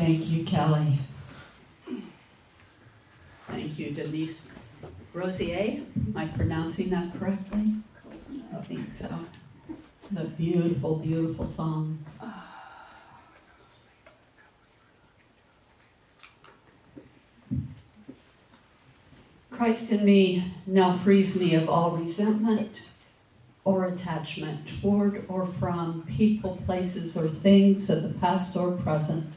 Thank you, Kelly. Thank you, Denise Rosier. Am I pronouncing that correctly? I think so. A beautiful, beautiful song. Christ in me now frees me of all resentment or attachment toward or from people, places, or things of the past or present.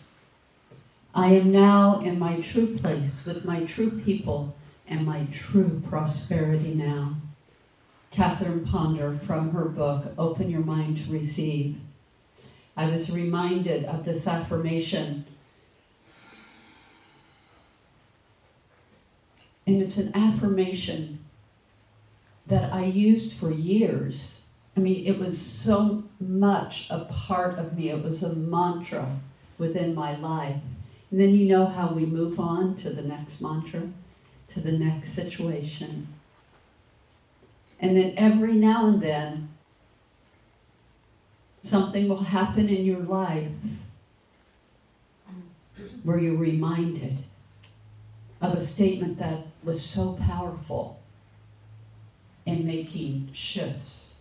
I am now in my true place with my true people and my true prosperity now. Catherine Ponder, from her book, Open Your Mind to Receive. I was reminded of this affirmation. And it's an affirmation that I used for years. I mean, it was so much a part of me. It was a mantra within my life. And then you know how we move on to the next mantra, to the next situation. And then every now and then, something will happen in your life where you're reminded of a statement that was so powerful in making shifts.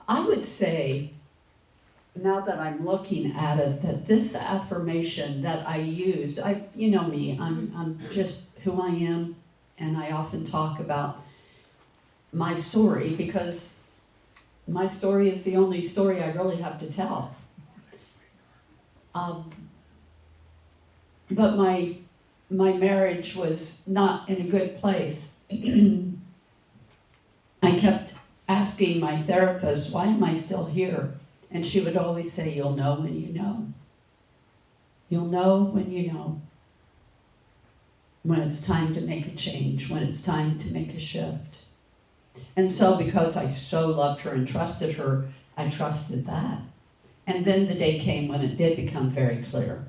I would say, now that I'm looking at it, that this affirmation that I used, you know me, I'm just who I am, and I often talk about my story because my story is the only story I really have to tell. But my marriage was not in a good place. I kept asking my therapist, why am I still here? And she would always say, you'll know when you know. You'll know when you know. When it's time to make a change, when it's time to make a shift. And so because I so loved her and trusted her, I trusted that. And then the day came when it did become very clear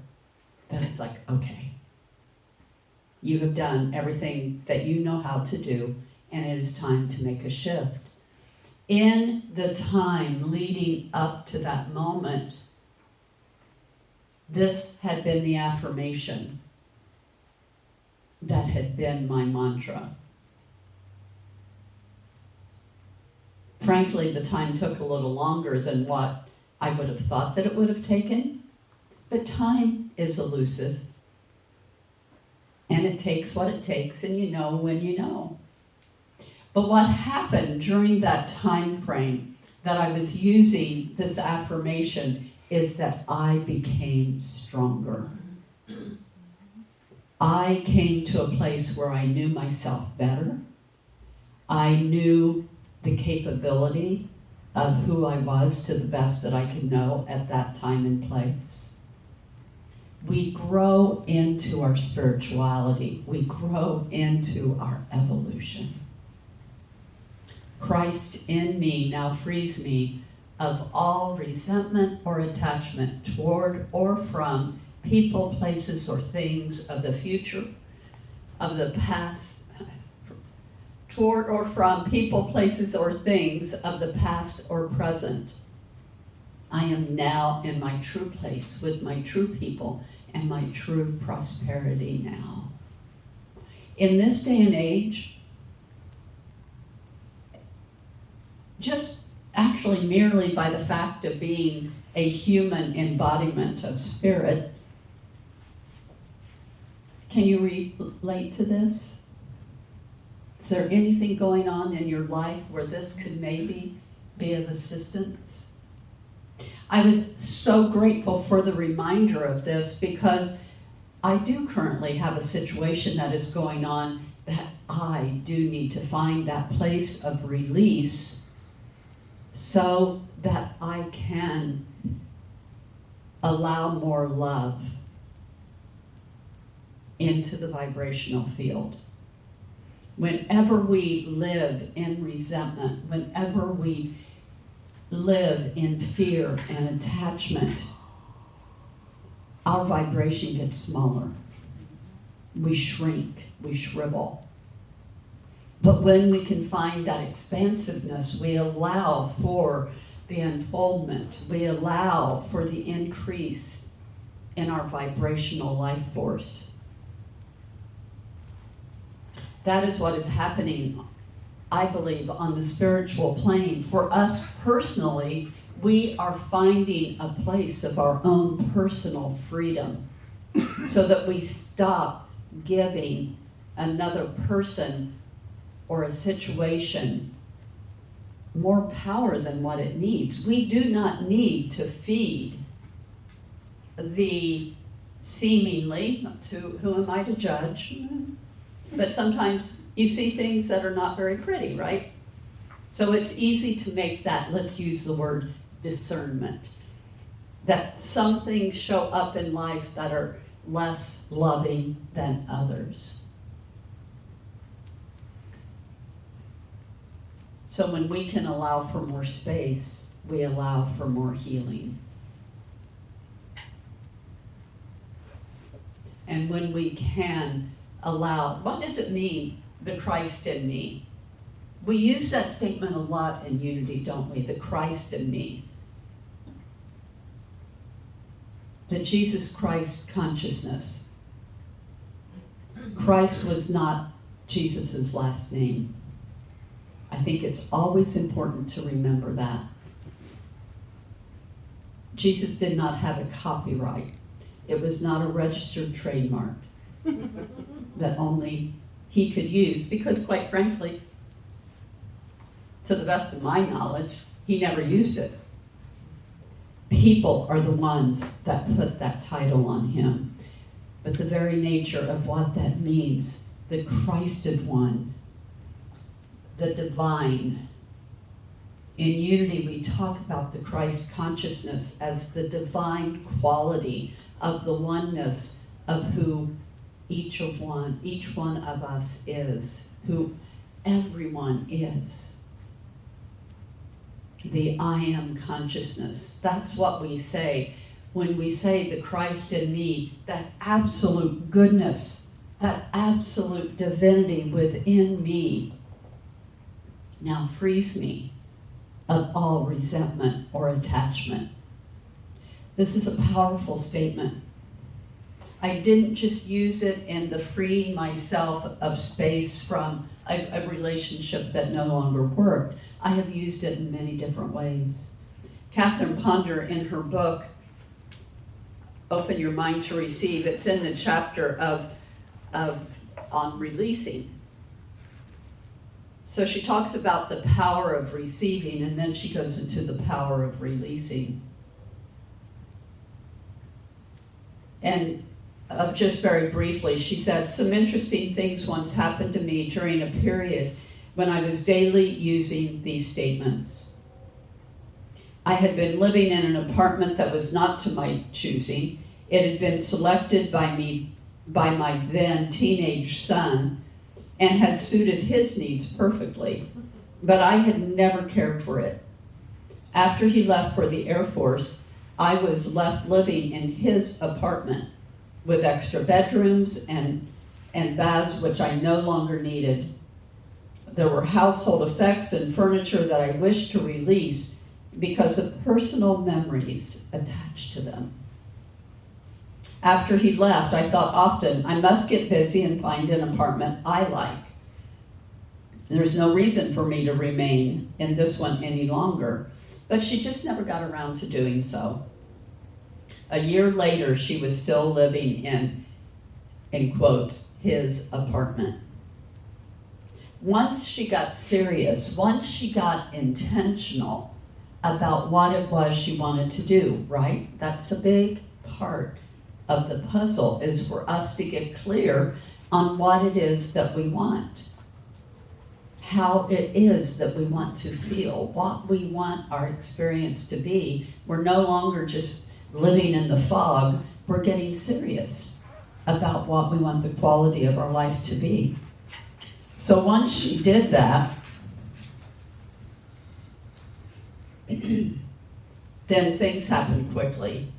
that it's like, okay, you have done everything that you know how to do, and it is time to make a shift. In the time leading up to that moment, this had been the affirmation that had been my mantra. Frankly, the time took a little longer than what I would have thought that it would have taken, but time is elusive. And it takes what it takes, and you know when you know. But what happened during that time frame that I was using this affirmation is that I became stronger. I came to a place where I knew myself better. I knew the capability of who I was to the best that I could know at that time and place. We grow into our spirituality. We grow into our evolution. Christ in me now frees me of all resentment or attachment toward or from people, places, or things of the future, of the past, toward or from people, places, or things of the past or present. I am now in my true place with my true people and my true prosperity now. In this day and age, just actually merely by the fact of being a human embodiment of spirit, can you relate to this? Is there anything going on in your life where this could maybe be of assistance? I was so grateful for the reminder of this because I do currently have a situation that is going on that I do need to find that place of release so that I can allow more love into the vibrational field. Whenever we live in resentment, whenever we live in fear and attachment, our vibration gets smaller. We shrink, we shrivel. But when we can find that expansiveness, we allow for the unfoldment, we allow for the increase in our vibrational life force. That is what is happening, I believe, on the spiritual plane. For us personally, we are finding a place of our own personal freedom so that we stop giving another person or a situation more power than what it needs. We do not need to feed the seemingly, who am I to judge? But sometimes you see things that are not very pretty, right? So it's easy to make that, let's use the word discernment, that some things show up in life that are less loving than others. So when we can allow for more space, we allow for more healing. And when we can allow, what does it mean, the Christ in me? We use that statement a lot in unity, don't we? The Christ in me. The Jesus Christ consciousness. Christ was not Jesus' last name. I think it's always important to remember that. Jesus did not have a copyright. It was not a registered trademark that only he could use, because quite frankly, to the best of my knowledge, he never used it. People are the ones that put that title on him. But the very nature of what that means, the Christed one, the divine. In unity, we talk about the Christ consciousness as the divine quality of the oneness of who each one of us is, who everyone is. The I am consciousness. That's what we say when we say the Christ in me, that absolute goodness, that absolute divinity within me now frees me of all resentment or attachment. This is a powerful statement. I didn't just use it in the freeing myself of space from a relationship that no longer worked. I have used it in many different ways. Catherine Ponder, in her book, Open Your Mind to Receive, it's in the chapter on releasing. So she talks about the power of receiving, and then she goes into the power of releasing. And just very briefly, she said, some interesting things once happened to me during a period when I was daily using these statements. I had been living in an apartment that was not to my choosing. It had been selected by my then teenage son and had suited his needs perfectly, but I had never cared for it. After he left for the Air Force, I was left living in his apartment with extra bedrooms and baths which I no longer needed. There were household effects and furniture that I wished to release because of personal memories attached to them. After he left, I thought often, I must get busy and find an apartment I like. There's no reason for me to remain in this one any longer. But she just never got around to doing so. A year later, she was still living in quotes, his apartment. Once she got serious, once she got intentional about what it was she wanted to do, right? That's a big part of the puzzle, is for us to get clear on what it is that we want, how it is that we want to feel, what we want our experience to be. We're no longer just living in the fog, we're getting serious about what we want the quality of our life to be. So once she did that, then things happened quickly.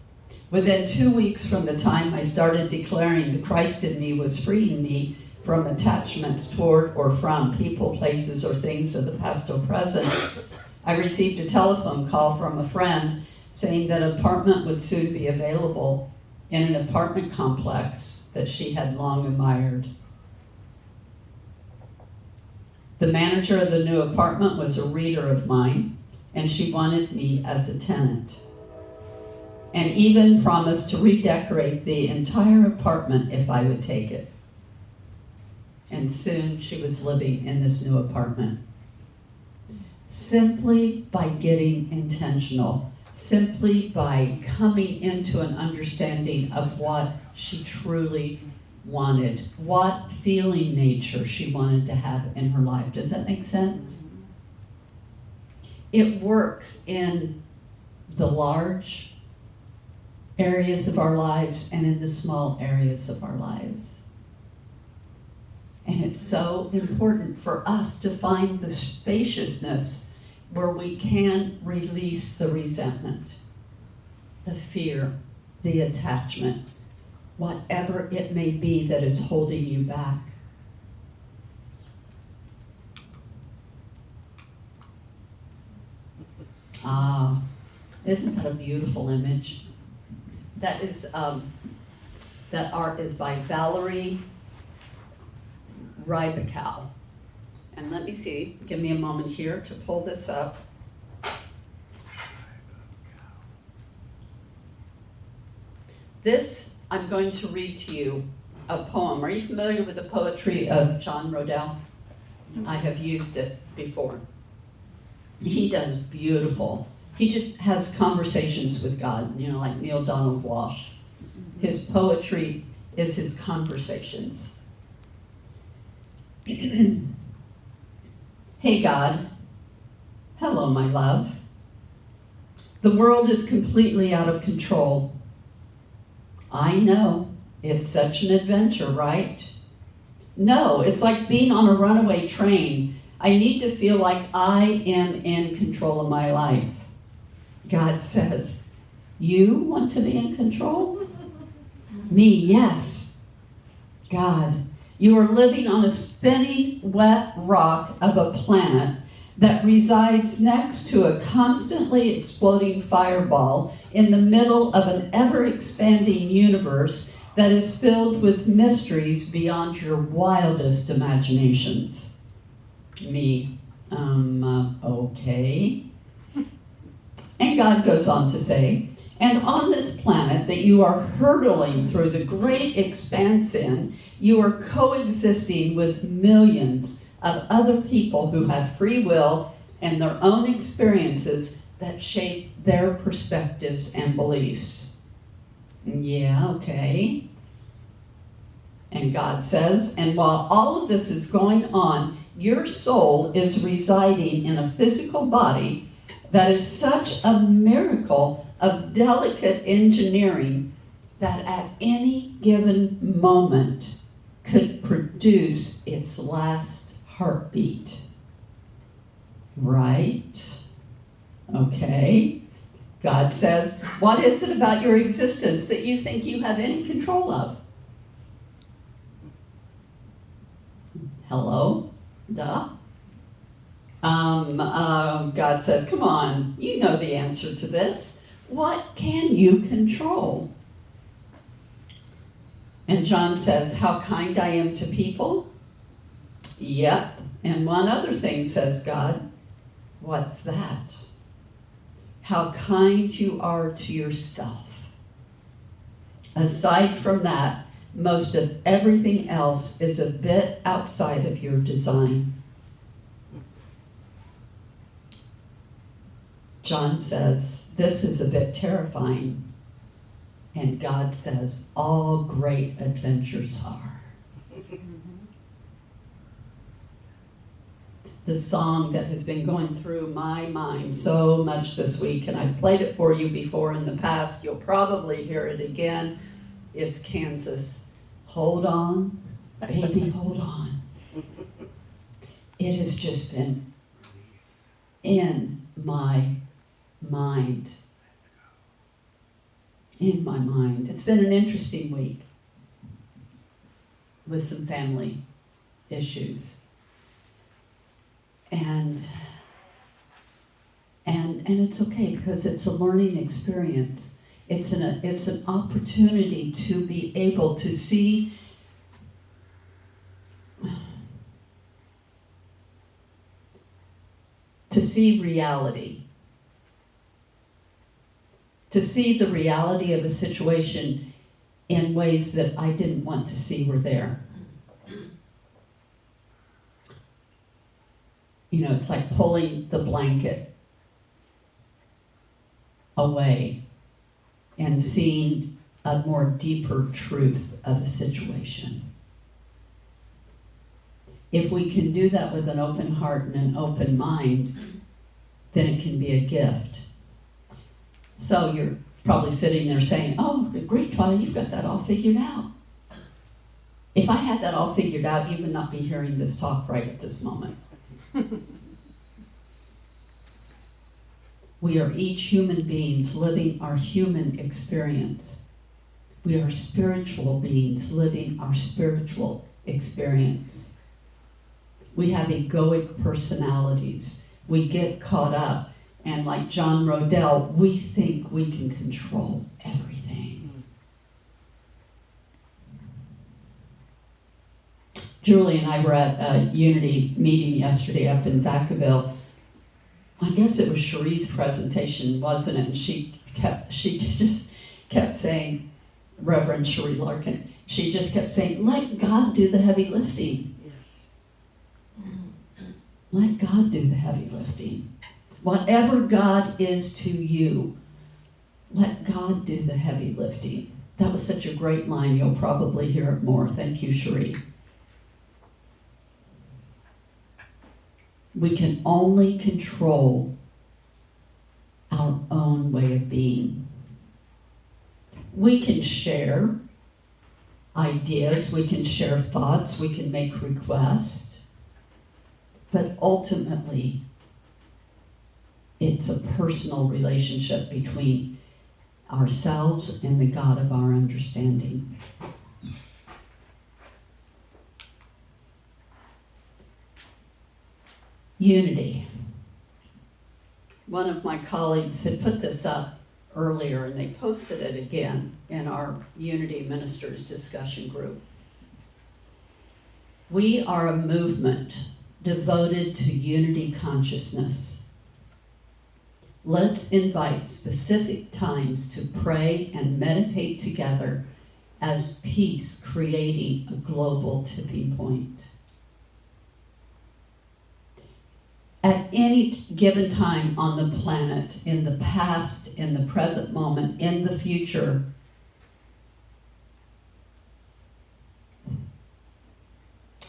Within 2 weeks from the time I started declaring the Christ in me was freeing me from attachments toward or from people, places, or things of the past or present, I received a telephone call from a friend saying that an apartment would soon be available in an apartment complex that she had long admired. The manager of the new apartment was a reader of mine, and she wanted me as a tenant, and even promised to redecorate the entire apartment if I would take it. And soon she was living in this new apartment. Simply by getting intentional, simply by coming into an understanding of what she truly wanted, what feeling nature she wanted to have in her life. Does that make sense? It works in the large areas of our lives and in the small areas of our lives. And it's so important for us to find the spaciousness where we can release the resentment, the fear, the attachment, whatever it may be that is holding you back. Isn't that a beautiful image? That is, that art is by Valerie Rybakow. And let me see, give me a moment here to pull this up. This, I'm going to read to you a poem. Are you familiar with the poetry of John Rodell? I have used it before. He does beautiful. He just has conversations with God, like Neil Donald Walsh. His poetry is his conversations. Hey God, hello my love. The world is completely out of control. I know, it's such an adventure, right? No, it's like being on a runaway train. I need to feel like I am in control of my life. God says, you want to be in control? Me, yes. God, you are living on a spinning, wet rock of a planet that resides next to a constantly exploding fireball in the middle of an ever-expanding universe that is filled with mysteries beyond your wildest imaginations. Me, okay. And God goes on to say, and on this planet that you are hurtling through the great expanse in, you are coexisting with millions of other people who have free will and their own experiences that shape their perspectives and beliefs. Yeah, okay. And God says, and while all of this is going on, your soul is residing in a physical body that is such a miracle of delicate engineering that at any given moment could produce its last heartbeat. Right? Okay. God says, what is it about your existence that you think you have any control of? Hello? Duh. God says, come on, you know the answer to this. What can you control? And John says, how kind I am to people? Yep. And one other thing, says God. What's that? How kind you are to yourself. Aside from that, most of everything else is a bit outside of your design. John says, this is a bit terrifying. And God says, all great adventures are. The song that has been going through my mind so much this week, and I've played it for you before in the past, you'll probably hear it again, is Kansas. Hold on, baby, hold on. It has just been in my mind. In my mind. It's been an interesting week with some family issues. And it's okay because it's a learning experience. It's an opportunity to be able to see reality. To see the reality of a situation in ways that I didn't want to see were there. You know, it's like pulling the blanket away and seeing a more deeper truth of a situation. If we can do that with an open heart and an open mind, then it can be a gift. So you're probably sitting there saying, oh, great, Twyla, you've got that all figured out. If I had that all figured out, you would not be hearing this talk right at this moment. We are each human beings living our human experience. We are spiritual beings living our spiritual experience. We have egoic personalities. We get caught up. And like John Rodell, we think we can control everything. Julie and I were at a Unity meeting yesterday up in Vacaville. I guess it was Cherie's presentation, wasn't it? And she just kept saying, Reverend Cherie Larkin, she just kept saying, let God do the heavy lifting. Yes. Let God do the heavy lifting. Whatever God is to you, let God do the heavy lifting. That was such a great line. You'll probably hear it more. Thank you, Cherie. We can only control our own way of being. We can share ideas, we can share thoughts, we can make requests, but ultimately, it's a personal relationship between ourselves and the God of our understanding. Unity. One of my colleagues had put this up earlier, and they posted it again in our Unity Ministers discussion group. We are a movement devoted to unity consciousness. Let's invite specific times to pray and meditate together as peace, creating a global tipping point. At any given time on the planet, in the past, in the present moment, in the future,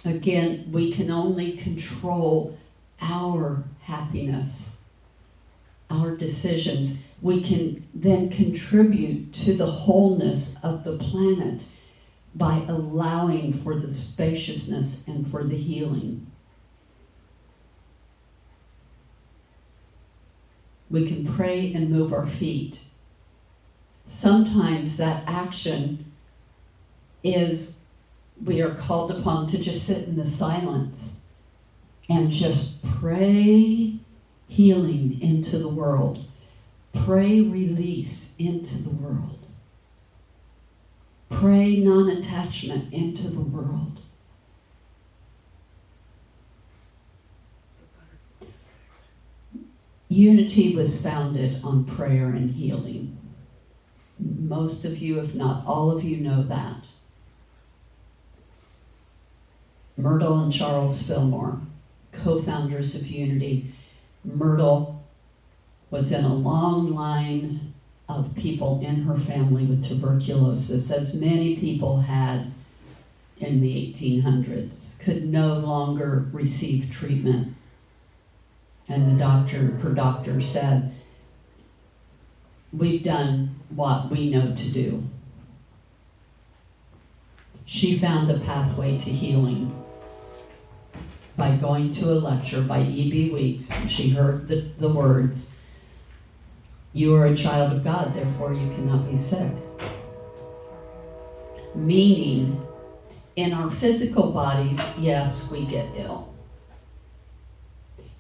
again, we can only control our happiness, our decisions. We can then contribute to the wholeness of the planet by allowing for the spaciousness and for the healing. We can pray and move our feet. Sometimes that action is, we are called upon to just sit in the silence and just pray healing into the world. Pray release into the world. Pray non-attachment into the world. Unity was founded on prayer and healing. Most of you, if not all of you, know that. Myrtle and Charles Fillmore, co-founders of Unity. Myrtle was in a long line of people in her family with tuberculosis, as many people had in the 1800s, could no longer receive treatment. And her doctor said, we've done what we know to do. She found a pathway to healing by going to a lecture by E.B. Weeks. She heard the words, you are a child of God, therefore you cannot be sick. Meaning, in our physical bodies, yes, we get ill.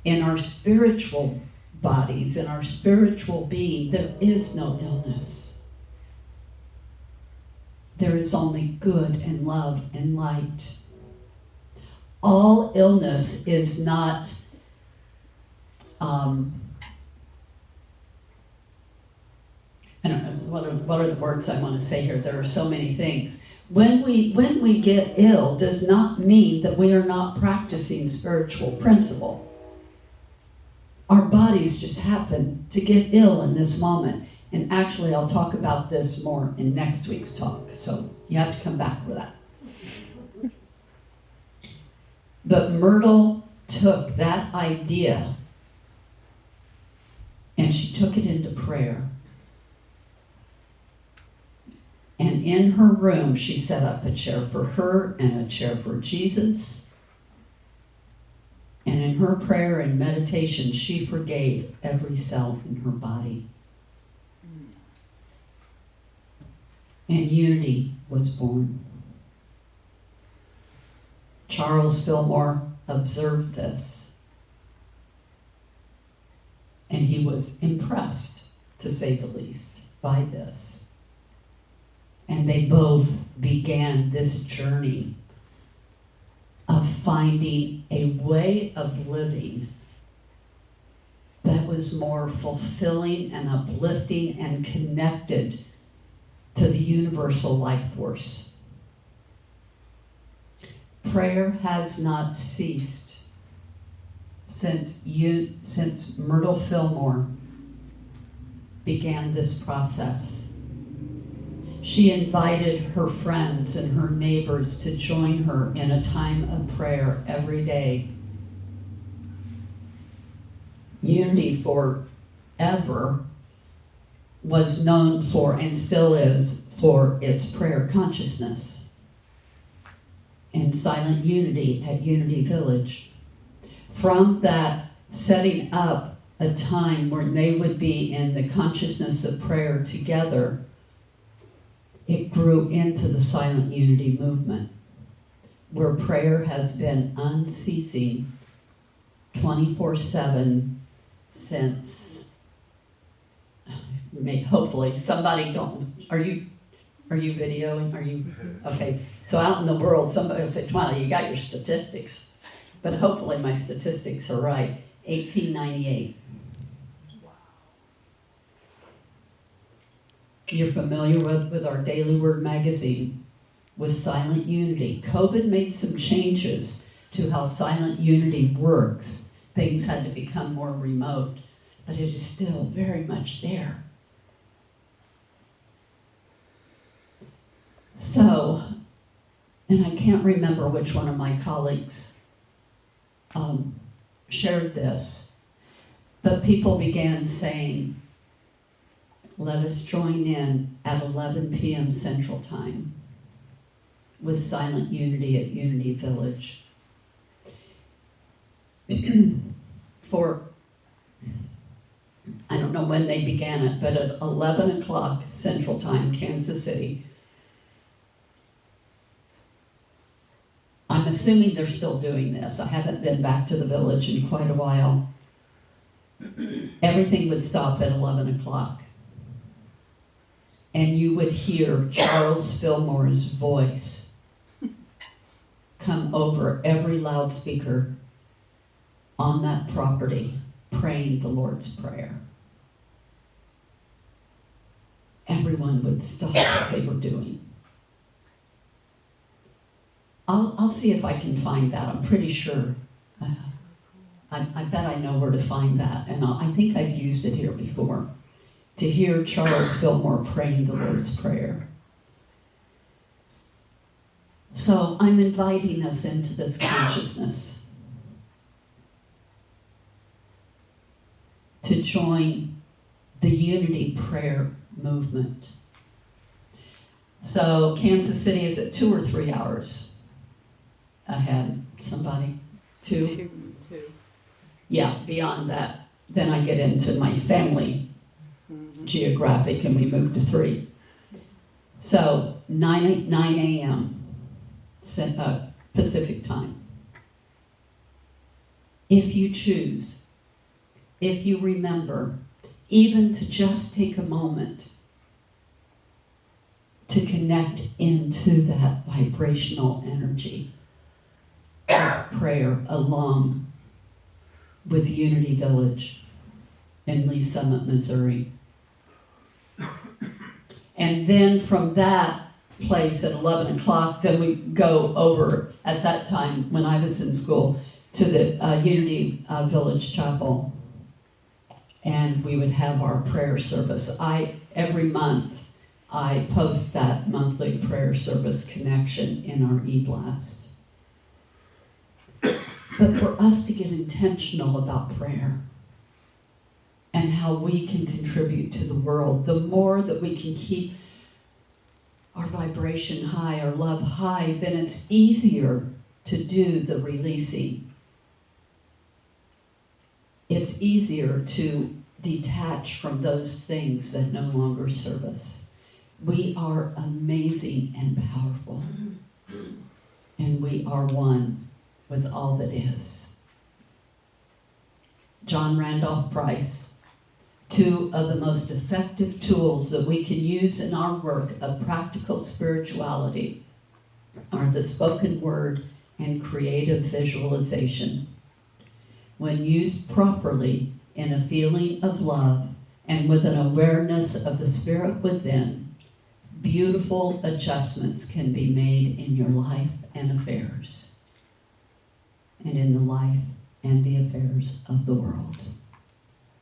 In our spiritual bodies, in our spiritual being, there is no illness. There is only good and love and light. All illness is not I don't know, what are the words I want to say here? There are so many things. When we get ill does not mean that we are not practicing spiritual principle. Our bodies just happen to get ill in this moment. And actually, I'll talk about this more in next week's talk. So you have to come back for that. But Myrtle took that idea and she took it into prayer. And in her room, she set up a chair for her and a chair for Jesus. And in her prayer and meditation, she forgave every cell in her body. And unity was born. Charles Fillmore observed this. And he was impressed, to say the least, by this. And they both began this journey of finding a way of living that was more fulfilling and uplifting and connected to the universal life force. Prayer has not ceased since Myrtle Fillmore began this process. She invited her friends and her neighbors to join her in a time of prayer every day. Unity forever was known for, and still is, for its prayer consciousness. And silent unity at Unity Village. From that, setting up a time when they would be in the consciousness of prayer together, it grew into the silent unity movement, where prayer has been unceasing 24/7 since, hopefully, somebody are you videoing? Okay, so out in the world, somebody will say, Twyla, you got your statistics, but hopefully my statistics are right. 1898. You're familiar with our Daily Word magazine with Silent Unity. COVID made some changes to how Silent Unity works. Things had to become more remote, but it is still very much there. So, and I can't remember which one of my colleagues shared this, but people began saying, let us join in at 11 p.m. Central Time with Silent Unity at Unity Village. For, I don't know when they began it, but at 11 o'clock Central Time, Kansas City. I'm assuming they're still doing this. I haven't been back to the village in quite a while. Everything would stop at 11 o'clock. And you would hear Charles Fillmore's voice come over every loudspeaker on that property, praying the Lord's Prayer. Everyone would stop what they were doing. I'll see if I can find that. I'm pretty sure. I bet I know where to find that. And I think I've used it here before. To hear Charles Fillmore praying the Lord's Prayer. So I'm inviting us into this consciousness to join the unity prayer movement. So Kansas City is at 2 or 3 hours ahead. Somebody? 2? 2. Yeah, beyond that. Then I get into my family geographic and we move to 3. So 9 a.m. Pacific time. If you choose, if you remember, even to just take a moment to connect into that vibrational energy of prayer along with Unity Village in Lee Summit, Missouri. And then from that place at 11 o'clock, then we go over, at that time when I was in school, to the Unity Village Chapel. And we would have our prayer service. Every month, I post that monthly prayer service connection in our e-blast. But for us to get intentional about prayer and how we can contribute to the world, the more that we can keep our vibration high, our love high, then it's easier to do the releasing. It's easier to detach from those things that no longer serve us. We are amazing and powerful, and we are one with all that is. John Randolph Price, 2 of the most effective tools that we can use in our work of practical spirituality are the spoken word and creative visualization. When used properly in a feeling of love and with an awareness of the spirit within, beautiful adjustments can be made in your life and affairs, and in the life and the affairs of the world.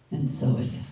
And so it is.